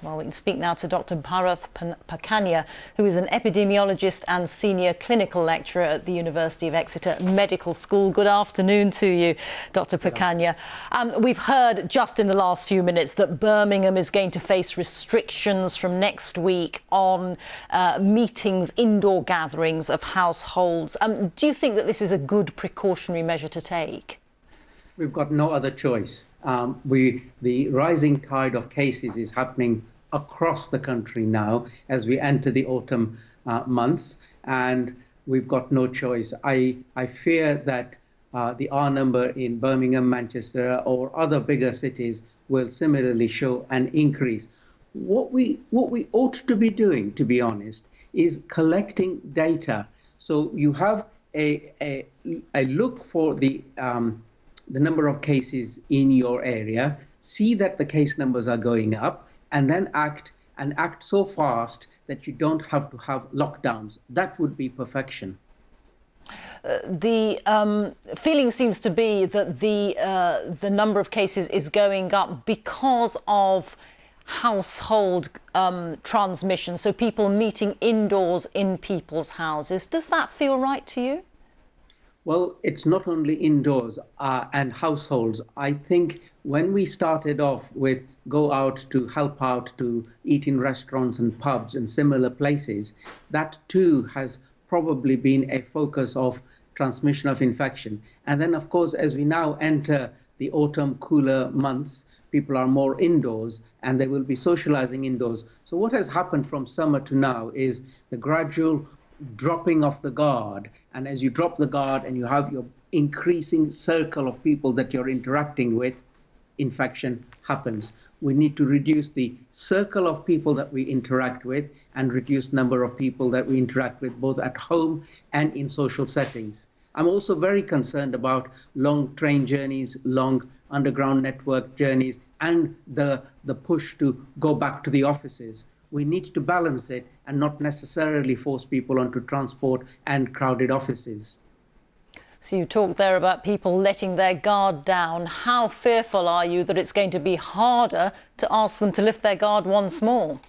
Well, we can speak now to Dr. Bharath Pakania, who is an epidemiologist and senior clinical lecturer at the University of Exeter Medical School. Good afternoon to you, Dr. Pakania. We've heard just in the last few minutes that Birmingham is going to face restrictions from next week on meetings, indoor gatherings of households. Do you think that this is a good precautionary measure to take? We've got no other choice. The rising tide of cases is happening across the country now as we enter the autumn months, and we've got no choice. I fear that the R number in Birmingham, Manchester, or other bigger cities will similarly show an increase. What we ought to be doing, to be honest, is collecting data. So you have a look for the number of cases in your area, see that the case numbers are going up, and then act so fast that you don't have to have lockdowns. That would be perfection. The feeling seems to be that the number of cases is going up because of household transmission, so people meeting indoors in people's houses. Does that feel right to you? Well, it's not only indoors and households. I think when we started off with go out to help out, to eat in restaurants and pubs and similar places, that too has probably been a focus of transmission of infection. And then, of course, as we now enter the autumn cooler months, people are more indoors and they will be socializing indoors. So what has happened from summer to now is the gradual dropping off the guard, and as you drop the guard and you have your increasing circle of people that you're interacting with, infection happens. We need to reduce the circle of people that we interact with and reduce number of people that we interact with both at home and in social settings. I'm also very concerned about long train journeys, long underground network journeys, and the push to go back to the offices. We need to balance it and not necessarily force people onto transport and crowded offices. So you talked there about people letting their guard down. How fearful are you that it's going to be harder to ask them to lift their guard once more?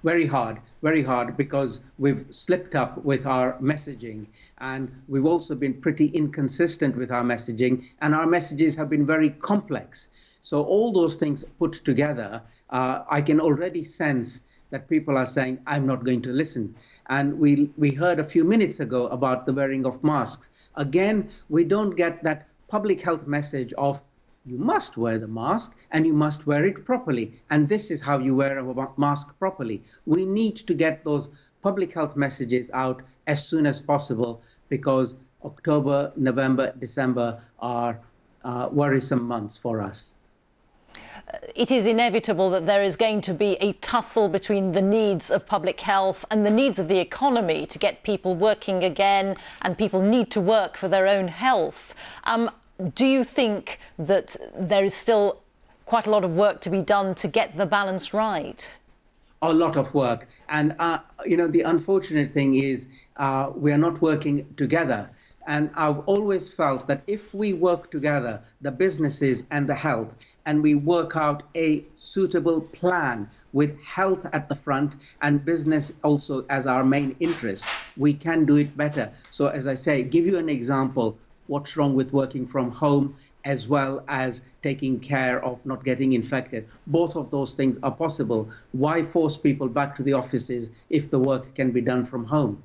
Very hard, because we've slipped up with our messaging, and we've also been pretty inconsistent with our messaging, and our messages have been very complex. So all those things put together, I can already sense that people are saying, I'm not going to listen. And we heard a few minutes ago about the wearing of masks. Again, we don't get that public health message of you must wear the mask and you must wear it properly. And this is how you wear a mask properly. We need to get those public health messages out as soon as possible, because October, November, December are worrisome months for us. It is inevitable that there is going to be a tussle between the needs of public health and the needs of the economy to get people working again, and people need to work for their own health. Do you think that there is still quite a lot of work to be done to get the balance right? A lot of work. And, the unfortunate thing is we are not working together. And I've always felt that if we work together, the businesses and the health, and we work out a suitable plan with health at the front and business also as our main interest, we can do it better. So as I say, give you an example, what's wrong with working from home as well as taking care of not getting infected. Both of those things are possible. Why force people back to the offices if the work can be done from home?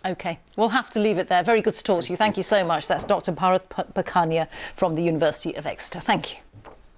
OK, we'll have to leave it there. Very good to talk to you. Thank you so much. That's Dr. Bharath Pakania from the University of Exeter. Thank you.